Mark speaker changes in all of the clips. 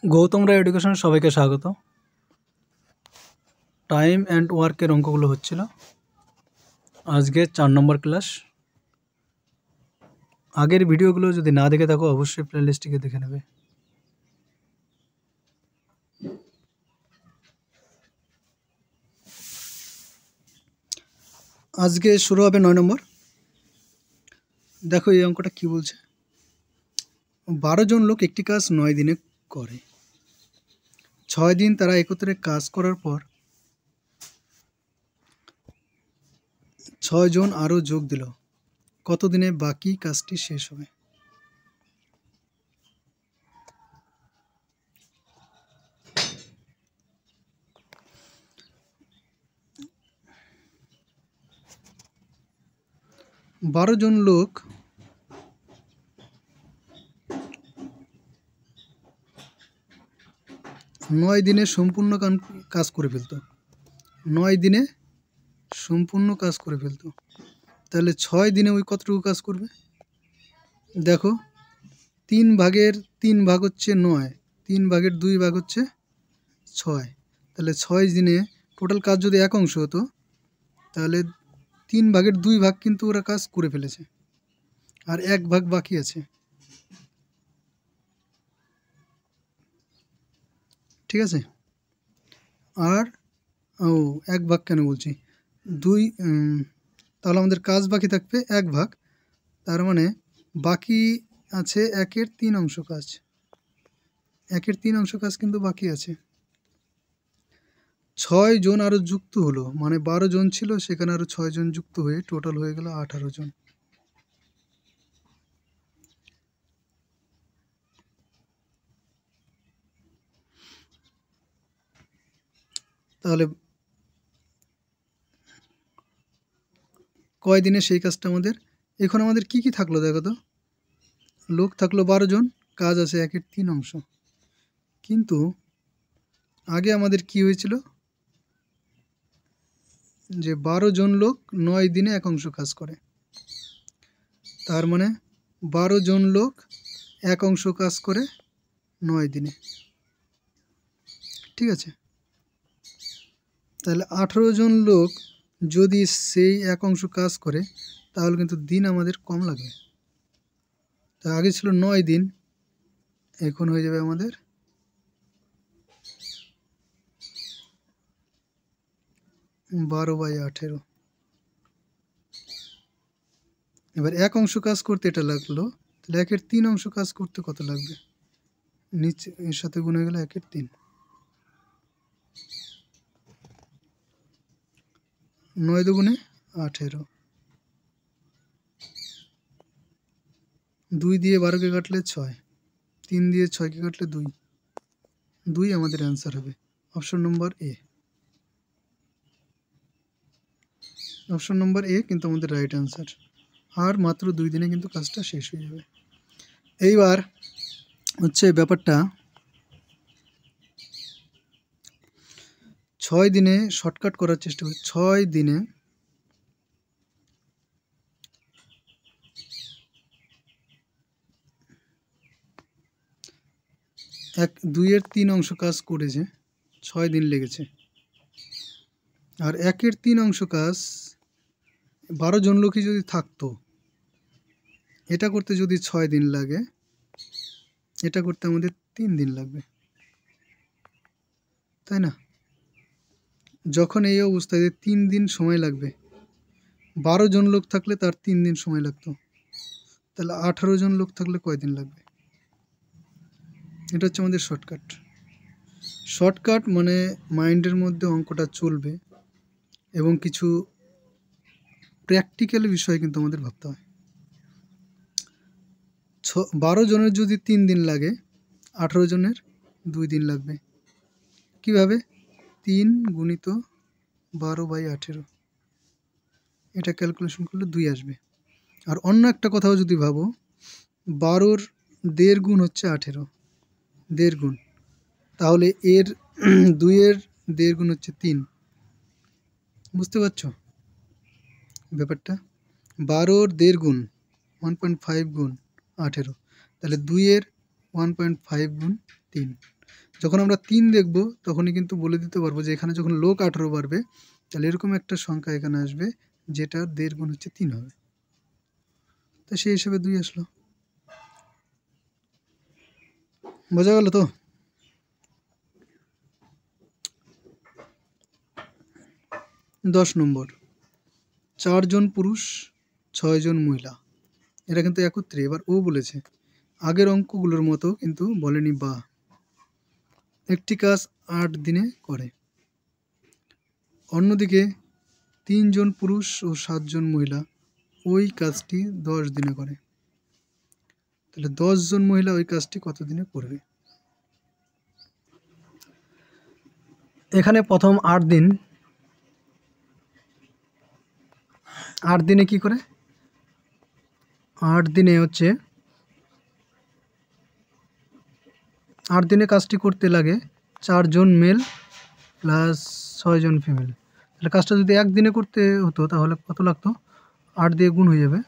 Speaker 1: গৌতম রায় এডুকেশনে সবাইকে স্বাগত। Time and ওয়ার্কের অঙ্কগুলো হচ্ছিল। আজকে 4 নম্বর ক্লাস। আগের ভিডিওগুলো যদি না দেখে থাকো অবশ্যই প্লেলিস্টটিকে দেখে নেবে। আজকে শুরু হবে 9 নম্বর। দেখো এই অঙ্কটা কি বলছে। 12 জন লোক একটি কাজ 9 দিনে করে। 6 দিন তারা একত্রে কাজ করার পর 6 জন আরও যোগ দিল। কত দিনে বাকি কাজটি শেষ হবে? বারো জন লোক নয় দিনে সম্পূর্ণ কাজ করে ফেলতো। 9 দিনে সম্পূর্ণ কাজ করে ফেলতো। তাহলে 6 দিনে ওই কতটুকু কাজ করবে? দেখো 3 ভাগের 3 ভাগ হচ্ছে 9, 3 ভাগের 2 ভাগ হচ্ছে 6। তাহলে 6 দিনে টোটাল কাজ যদি 1 অংশ হতো তাহলে 3 ভাগের 2 ভাগ কিন্তু ওরা কাজ করে ফেলেছে, আর 1 ভাগ বাকি আছে। ঠিক আছে, আর 1 ভাগ কেন বলছি, 2, তাহলে আমাদের কাজ বাকি থাকবে 1 ভাগ। তার মানে বাকি আছে 1/3 অংশ কাজ। 1/3 অংশ কাজ কিন্তু বাকি আছে। 6 জন আরও যুক্ত হলো, মানে 12 জন ছিল সেখানে আরও 6 জন যুক্ত হয়ে টোটাল হয়ে গেল 18 জন। তাহলে কয় দিনে সেই কাজটা আমাদের? এখন আমাদের কি কি থাকলো দেখো তো। লোক থাকলো 12 জন, কাজ আছে 1/3 অংশ। কিন্তু আগে আমাদের কি হয়েছিল যে 12 জন লোক 9 দিনে 1 অংশ কাজ করে। তার মানে 12 জন লোক 1 অংশ কাজ করে 9 দিনে। ঠিক আছে, তাহলে 18 জন লোক যদি সেই 1 অংশ কাজ করে তাহলে কিন্তু দিন আমাদের কম লাগবে। তা আগে ছিল 9 দিন, এখন হয়ে যাবে আমাদের 12/18। এবার 1 অংশ কাজ করতে এটা লাগলো, তাহলে 1/3 অংশ কাজ করতে কত লাগবে? নিচে এর সাথে গুণ হয়ে গেলে 1/3, 9 দুগুণে 18, 2 দিয়ে 12কে কাটলে 6, 3 দিয়ে 6কে কাটলে 2, 2 আমাদের অ্যান্সার হবে। অপশন নম্বর এ। অপশন নম্বর এ কিন্তু আমাদের রাইট অ্যান্সার। আর মাত্র 2 দিনে কিন্তু কাজটা শেষ হয়ে যাবে। এইবার হচ্ছে ব্যাপারটা 6 দিনে শর্টকাট করার চেষ্টা করি। 6 দিনে 2/3 অংশ কাজ করেছে, 6 দিন লেগেছে। আর 1/3 অংশ কাজ 12 জন লোকই যদি থাকতো, এটা করতে যদি 6 দিন লাগে, এটা করতে আমাদের 3 দিন লাগবে, তাই না? যখন এই অবস্থায় 3 দিন সময় লাগবে, 12 জন লোক থাকলে তার 3 দিন সময় লাগতো, তাহলে 18 জন লোক থাকলে কয় দিন লাগবে? এটা হচ্ছে আমাদের শর্টকাট। শর্টকাট মানে মাইন্ডের মধ্যে অঙ্কটা চলবে এবং কিছু প্র্যাকটিক্যাল বিষয় কিন্তু আমাদের ভাবতে হয়। 12 জনের যদি 3 দিন লাগে, 18 জনের 2 দিন লাগবে। কিভাবে? 3 গুণিত 12/18, এটা ক্যালকুলেশন করলে 2 আসবে। আর অন্য একটা কথাও যদি ভাবো, 12-র 1.5 গুণ হচ্ছে 18, 1.5 গুণ, তাহলে এর 2-এর 1.5 গুণ হচ্ছে 3। বুঝতে পারছো ব্যাপারটা? 12-র 1.5 গুণ 1.5 গুণ 18, তাহলে 2-এর 1.5 গুণ 3। যখন আমরা 3 দেখব তখনই কিন্তু বলে দিতে পারবো যে এখানে যখন লোক 18 বাড়বে তাহলে এরকম একটা সংখ্যা এখানে আসবে যেটার 1.5 গুণ হচ্ছে 3 হবে। তো সেই হিসেবে 2 আসলো। বোঝা গেল তো? 10 নম্বর, 4 জন পুরুষ 6 জন মহিলা, এরা কিন্তু একত্রে। এবার ও বলেছে আগের অঙ্কগুলোর মতো কিন্তু বলেনি বা। একটি কাজ 8 দিনে করে, অন্যদিকে 3 জন পুরুষ ও 7 জন মহিলা ওই কাজটি 10 দিনে করে। তাহলে 10 জন মহিলা ওই কাজটি কত দিনে করবে? এখানে প্রথম 8 দিন, 8 দিনে কি করে? 8 দিনে হচ্ছে 8 দিনে কাজটি করতে লাগে 4 জন মেল প্লাস 6 জন ফিমেল। তাহলে কাজটা যদি 1 দিনে করতে হতো তাহলে কত লাগতো? 8 দিয়ে গুণ হয়ে যাবে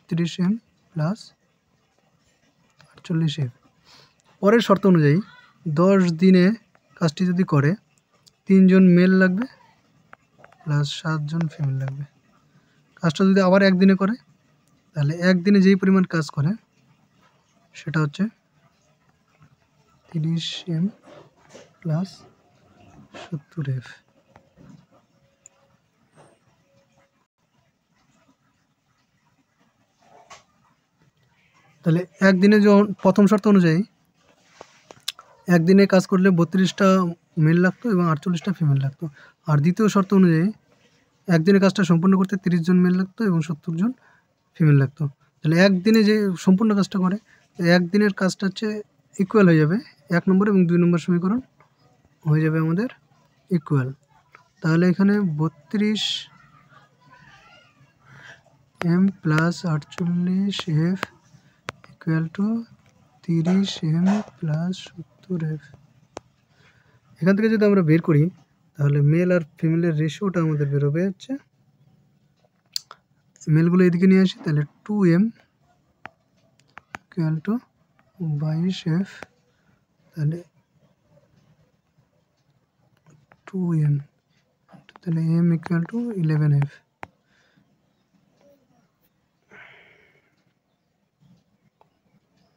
Speaker 1: 30 m প্লাস 48 f। পরের শর্ত অনুযায়ী 10 দিনে কাজটি যদি করে 3 জন মেল লাগবে প্লাস 7 জন ফিমেল লাগবে। কাজটা যদি আবার 1 দিনে করে তাহলে 1 দিনে যেই পরিমাণ কাজ করে সেটা হচ্ছে 30 m প্লাস 70 f। তাহলে 1 দিনে যখন প্রথম শর্ত অনুযায়ী 1 দিনে কাজ করলে 32টা মেল লাগতো এবং 48টা ফিমেল লাগতো। আর দ্বিতীয় শর্ত অনুযায়ী 1 দিনে কাজটা সম্পূর্ণ করতে 30 জন মেল লাগতো এবং 70 জন ফিমেল লাগতো। তাহলে 1 দিনে যে সম্পূর্ণ কাজটা করে 1 দিনের কাজটা হচ্ছে ইকুয়াল হয়ে যাবে 1 নম্বর এবং 2 নম্বর সমীকরণ হয়ে যাবে আমাদের ইকুয়াল। তাহলে এখানে 32 m plus 48 f equal to 30 m plus 70 f। এখান থেকে যদি আমরা বের করি তাহলে মেল আর ফিমেলের রেশিওটা আমাদের বেরোবে হচ্ছে, মেলগুলো এদিকে নিয়ে আসি তাহলে 2m ইকুয়াল টু 22 f, তাহলে 2m, তাহলে m ইকুয়াল টু 11 f।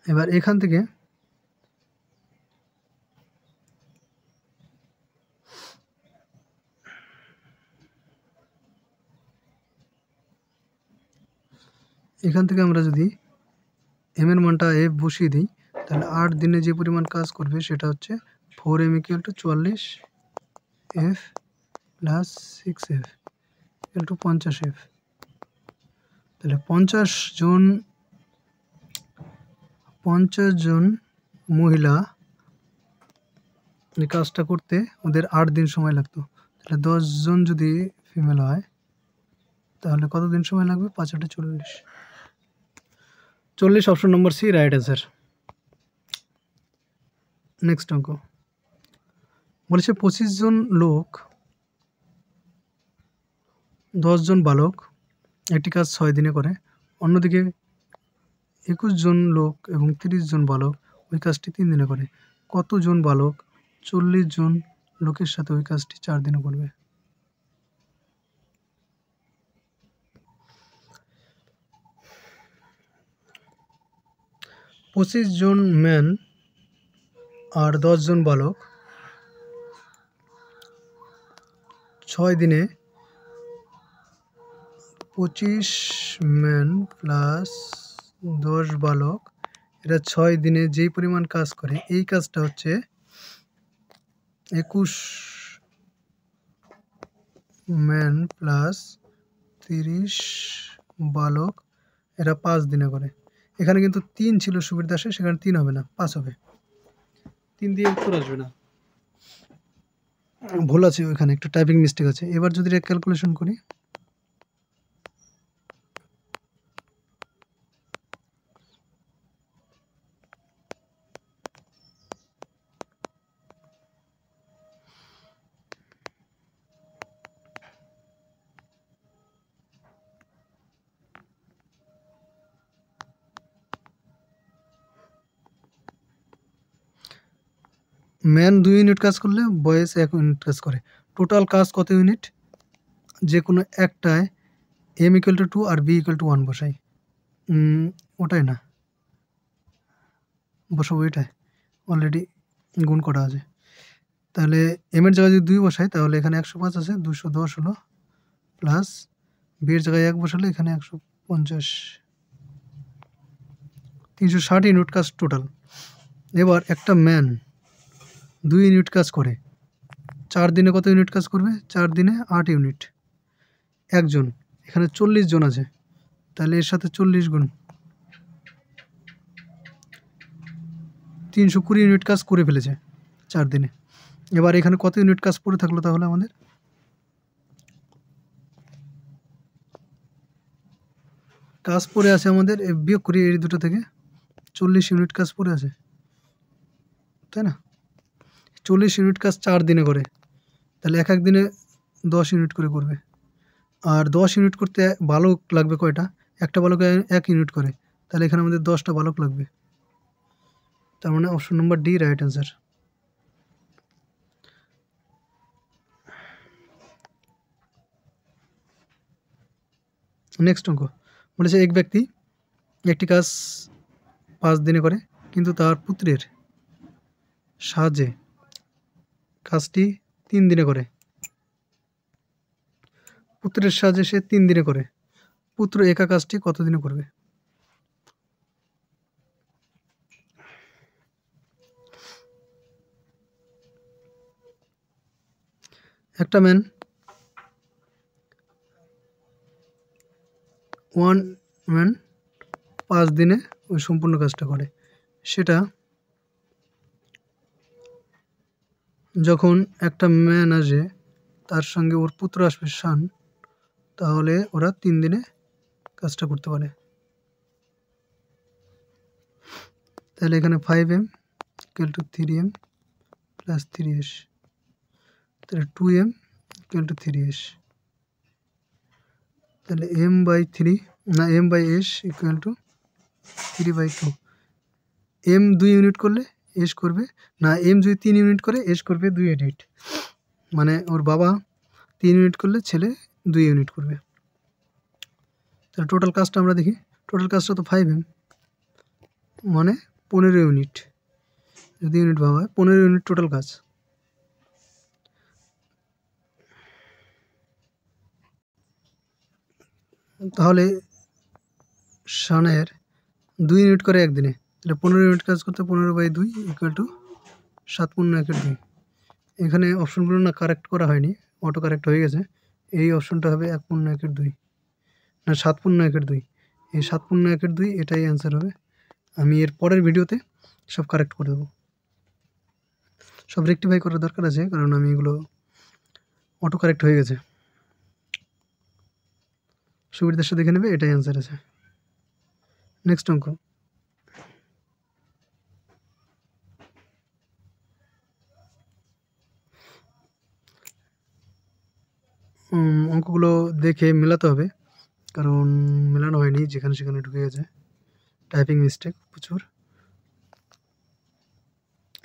Speaker 1: এবার এখান থেকে আমরা যদি m এর মানটা f বসিয়ে দিই তাহলে 8 দিনে যে পরিমাণ কাজ করবে সেটা হচ্ছে 4m equal to 44 f plus 6 f equal to 50 f। তাহলে 50 জন মহিলা এই কাজটা করতে ওদের 8 দিন সময় লাগতো। তাহলে 10 জন যদি ফিমেল হয় তাহলে কত দিন সময় লাগবে? 5 8 40। 40 option number C right answer. Next অঙ্ক বলেছে 25 জন লোক 10 জন বালক একটি কাজ 6 দিনে করে, অন্যদিকে 21 জন লোক এবং 30 জন বালক ওই কাজটি 3 দিনে করে। কতজন বালক 40 জন লোকের সাথে ওই কাজটি 4 দিনে করবে? 25 জন ম্যান আর 10 জন বালক 6 দিনে 25 ম্যান প্লাস 10 বালক এরা 6 দিনে যেই পরিমাণ কাজ করে এই কাজটা হচ্ছে 21 ম্যান প্লাস 30 বালক এরা 5 দিনে করে। এখানে কিন্তু 3 ছিল সুবীর দাসে, সেখানে 3 হবে না 5 হবে, 3 দিয়ে উত্তর আসবে না, ভুল আছে ওইখানে, একটু টাইপিং মিস্টেক আছে। এবার যদি ক্যালকুলেশন করি ম্যান 2 ইউনিট কাজ করলে বয়েস 1 ইউনিট কাজ করে। টোটাল কাজ কত ইউনিট? যে কোনো একটায় m = 2 আর b = 1 বসাই। ওটাই না, বসাবো এটাই, অলরেডি গুণ করা আছে। তাহলে m এর জায়গায় যদি 2 বসাই তাহলে এখানে 105 আছে, 210 হলো, প্লাস b এর জায়গায় 1 বসালে এখানে 150, 360 ইউনিট কাজ টোটাল। এবার একটা ম্যান 2 ইউনিট কাজ করে, 4 দিনে কত ইউনিট কাজ করবে? 4 দিনে 8 ইউনিট। একজন, এখানে 40 জন আছে, তাহলে এর সাথে 40 গুণ 320 ইউনিট কাজ করে ফেলেছে 4 দিনে। এবার এখানে কত ইউনিট কাজ পড়ে থাকলো তাহলে আমাদের? কাজ পড়ে আছে আমাদের, বিয়োগ করি এই দুটো থেকে, 40 ইউনিট কাজ পড়ে আছে, তাই না? 40 ইউনিট কাজ 4 দিনে করে, তাহলে এক দিনে 10 ইউনিট করে করবে। আর 10 ইউনিট করতে বালক লাগবে কয়টা? একটা বালক 1 ইউনিট করে, তাহলে এখানে আমাদের 10টা বালক লাগবে। তার মানে option number D right answer. Next অঙ্ক বলেছে, এক ব্যক্তি একটি কাজ 5 দিনে করে, কিন্তু তার পুত্রের সাহায্যে কাজটি 3 দিনে করে। পুত্রের সাহায্যে সে 3 দিনে করে, পুত্র একা কাজটি কত দিনে করবে? একটা ম্যান 5 দিনে ওই সম্পূর্ণ কাজটা করে। সেটা যখন একটা ম্যান আসে, তার সঙ্গে ওর পুত্র আসবে শান, তাহলে ওরা 3 দিনে কাজটা করতে পারে। তাহলে এখানে 5m = 3m + 3s, তাহলে 2m = 3s, তাহলে m/3 না m/s = 3/2। m 2 ইউনিট করলে s করবে না, m যদি 3 ইউনিট করে s করবে 2 ইউনিট, মানে ওর বাবা 3 ইউনিট করলে ছেলে 2 ইউনিট করবে। তাহলে টোটাল কাজটা আমরা দেখি, টোটাল কাজটা তো 5m, মানে 15 ইউনিট, যদি ইউনিট ভাবা হয় 15 ইউনিট টোটাল কাজ। তাহলে শানের 2 ইউনিট করে একদিনে, তাহলে 15 ইউনিট কাজ করতে 15/2 = 7×1=2। এখানে অপশনগুলো না কারেক্ট করা হয়নি, অটো কারেক্ট হয়ে গেছে। এই অপশনটা হবে 1×1=2, না 7×1=2, এই 7×1=2 এটাই অ্যান্সার হবে। আমি এর পরের ভিডিওতে সব কারেক্ট করে দেবো, সব রেক্টিফাই করার দরকার আছে, কারণ আমি এগুলো অটো কারেক্ট হয়ে গেছে। সুবিধার সাথে দেখে নেবে, এটাই অ্যান্সার আছে। নেক্সট অঙ্ক, অঙ্কগুলো দেখে মেলাতে হবে, কারণ মেলানো হয়নি, যেখানে সেখানে ঢুকে গেছে, টাইপিং মিস্টেক প্রচুর।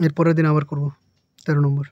Speaker 1: এর পরের দিন আবার করব 13 নম্বর।